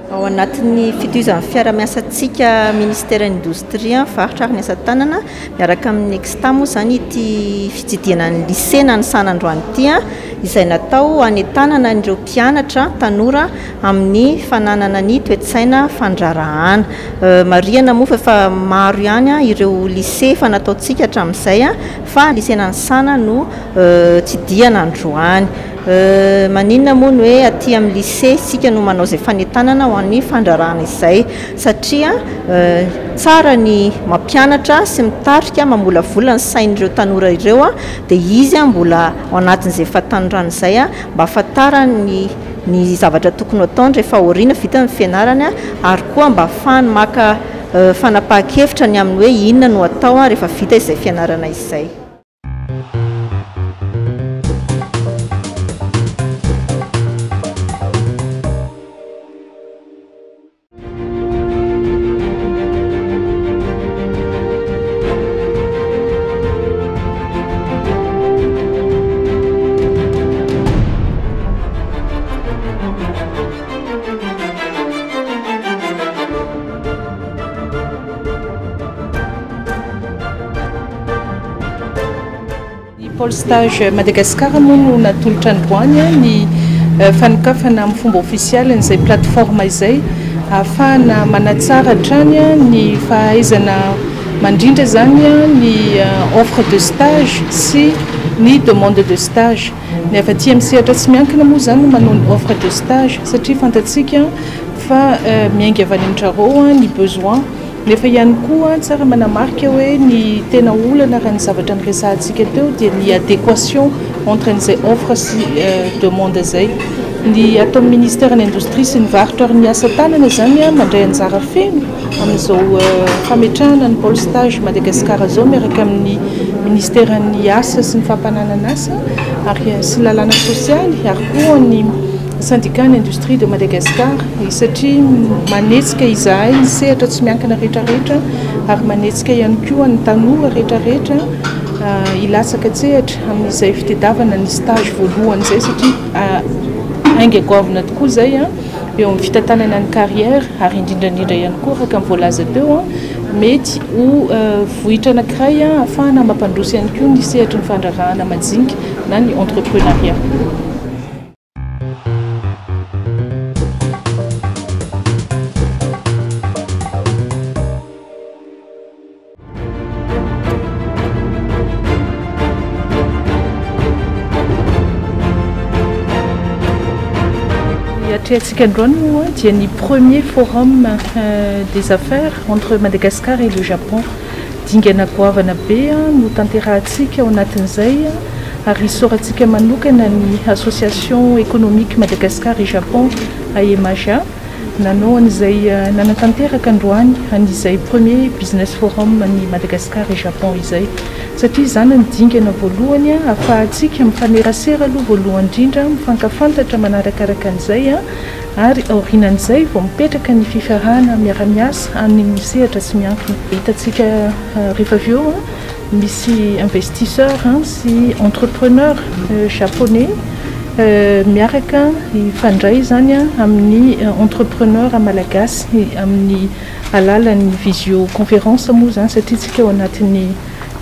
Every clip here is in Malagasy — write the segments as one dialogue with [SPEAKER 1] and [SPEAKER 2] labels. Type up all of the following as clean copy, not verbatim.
[SPEAKER 1] Ao anatin'ny fitohizan'ny fiara-miasantsika ministère indostria varotra ary ny asa tanana miaraka amin'ny Exta moa zany ity fitsidihana ny lycée na ny sanandroany ity izay natao hanetanana ireo mpianatra tanora amin'ny fananana ny toe-tsaina fandrarahana. Marihana moa fa maro ihany ireo lycée fa nataontsika hatramin'izay fa lycée-na ny sana no tsidihana androany. Maninona moa ny hoe aty amin'ny lycée sika no manao izay fanetanana ho an'ny fandrarahana izay satria tsara ny mampianatra sy mitarika mamolavola ny sain'ireo tanora ireo dia izy mbola ao anatin'izay fatanyrano izay mba ahafantarany ny zavatra tokony ataony rehefa aoriana vita ny fianarany ary koa mba ahafahany maka fanapahan-kevitra ny amin'ny hoe inona no atao rehefa vita izay fianarana izay.
[SPEAKER 2] Pôle stage Madagascar moa no natolotra androany ny fanokafana amin'ny fomba ofisialy n'izay plateforme izay ahafahana manatsara hatrany ny fahaizana mandrindra zany ny offre de stage sy ny demande de stage. Ny avy aty amin'ny sehatra tsy miankina moa zany no manao ny offre de stage satria fantatsika fa miainga avy any amin'ndrareo ny besoin nefa ihany koa tsara manamarika hoe ny tena olana raha ny zavatra niresahantsika teo dia ny adéquation entre n'izay offre sy demande zay. Ny atao ministère ny indostrie sy ny varotra ary ny asa tanana zany mandray anjara feno amin'izao fametrahana ny pôle stage Madagascar zao miaraka amin'ny ministère ny asa sy ny fampananana asa ary sy lalàna sosialy ary koa ny syndicat ny industrie de Madagascar satria manetsika izahay ny sehatra tsy miankina rehetrarehetra ary manetsika ihany koa ny tanora rehetrarehetra ilatsaka tsehatra amin'izay fitadiavana ny stage voalohany zay satria ainga goavana tokoa zay eo amin'ny fitantanana ny carrière ary indrindrandrindra ihany koa raka voalaza teo mety ho vohitra anankiray ahafahana mampandroso ihany koa ny sehatra ny fandrarahana majinika na ny entrepreneuriat. Atsika androany moa dia ny premier forum des affaires entre Madagascar et le Japon. Dingana goavana be no tanterahantsika ao anatin'izay ary soratsika manokana ny association économique Madagascar et Japon AEMAJA nanao an'izay nanatanteraka androany an'izay premier business forum ny Madagascar et Japon izay satria zany ny dingana voalohany ahafahantsika mifanerasera aloha voalohany indrindra mifankafantatra manarakaraka an'izay ary aorinan'izay vao mipetraka ny fifarahana miara-miasa amin'ny sehatra tsy miankina. Hitantsika rehefa avy eo misy investisseur sy entrepreneur japonais miaraka ifandray zany amin'ny entrepreneur malagasy amin'ny alalan'ny visioconférence moa zany satria tsika ao anatin'ny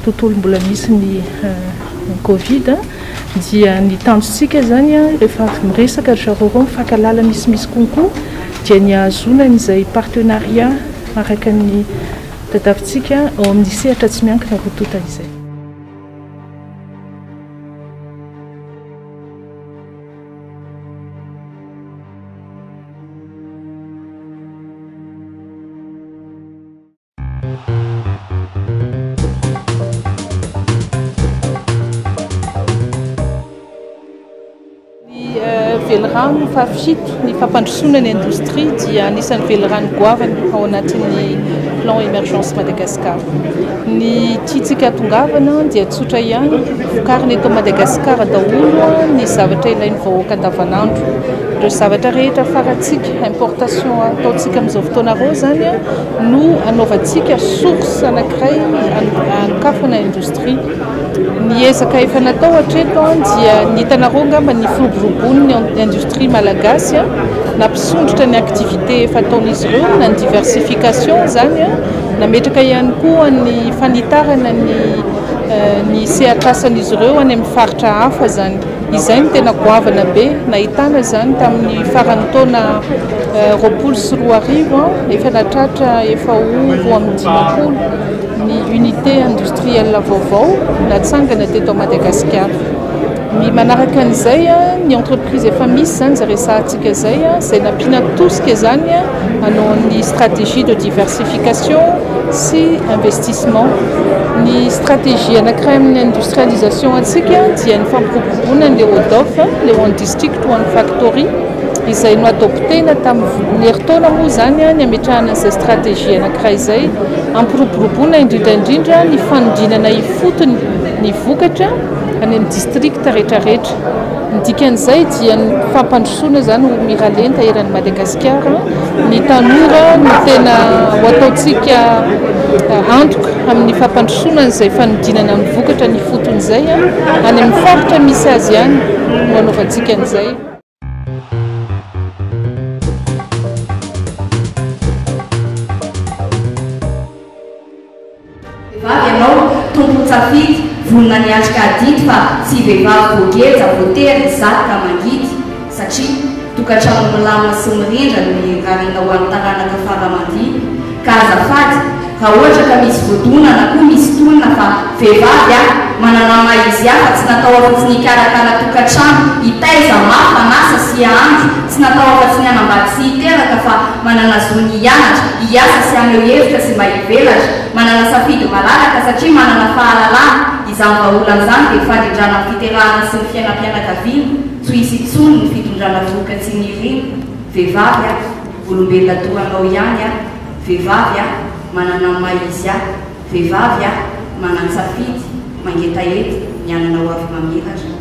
[SPEAKER 2] tontolo mbola misy ny Covid dia ny tanjotsika zany rehefa miresaka zareo mifankalala misimisy konko dia ny ahazona n'izay partenariat araka ny tadavintsika ao amin'ny sehatra tsy miankina rotota izay. Velirano fafito ny fampandrosoana ny indostria dia anisan'ny velirano goavana ao anatin'ny plan émergence Madagascar. Ny tiatsika tongavana dia tsotra ihany vokariny eto Madagasikara daholo ny zavatra ilain'ny vahoaka andavanandro. Ireo zavatra rehetra faratsika importation ataontsika amin'izao fotoana reo zany no anaovantsika source anankiray anokafana indostria. Ny ezaka efa natao hatreto dia ny hitanareo angamba ny firoborobon'ny industrie malagasy nampisondrotra ny activité efa ataon'izy ireo na ny diversification zany a nametraka ihany koa ny fanitarana ny sehatrasan'izy ireo any amin'ny faritra hafa zany izay ny tena goavana be nahitana zany tamin'ny farany taona 2024 efa natratra efa ovo amin'ny 10 ny unité industrielle vaovao natsangana teto Madagascar. Ny manaraka an'izay ny entreprise efa misy zany zay resahantsika zay zay nampina tosika zany hanao ny stratégie de diversification sy investissement. Ny stratégie anankiray amin'ny industrialisation atsika dia ny fampiroboroana ny Eurodof le One District One Factory izay no adoptena tamin'ny herintaona moa zany ny ametrahana izay stratégie anankiray izay ampiroboroboana indrindra ny fanodinana ifotony ny vokatra any amin'ny district rehetrarehetra. Ny dikan'izay dia ny fampandrosoana zany ho miralenta eran'ny Madagasikara ny tanora ny tena ho ataontsika antoka amin'ny fampandrosoana izay fanodinana ny vokatra ny fotony izay any amin'ny faritra misy azy ihany no anaovantsika an'izay.
[SPEAKER 3] Vehivavy ianao tompon-tsafidy vonona niatrika adity fa tsy vehivavy voageja voatery zaka mangidy satria tokantrano milama sy mirindra ny rarina ho an'ny taranaka faramandidy ka azafady raha ohatra ka misy voadona na koa misy tonina fa vehivavy manana maha izy hafa tsy natao afa-tsy ny karakara tokantrano hitaiza mafa nasa sy ahandro tsy natao afa-tsy ny anambady sy hiteraka fa manana zony hianatra hiasa sy haneo hevitra sy mba hivelatra manana safidy malalaka satria manana fahalalana izany vaholan'izany dia fandrindrana fiterahana sy ny fiainam-pianakaviana tsy hisy intsony ny fitondrana vokatsy ny rino. Vehivavy olombelona toanao ihany vehivavy manana maizy vehivavy manana safidy mangetaety ny anana ho avy mamiratra.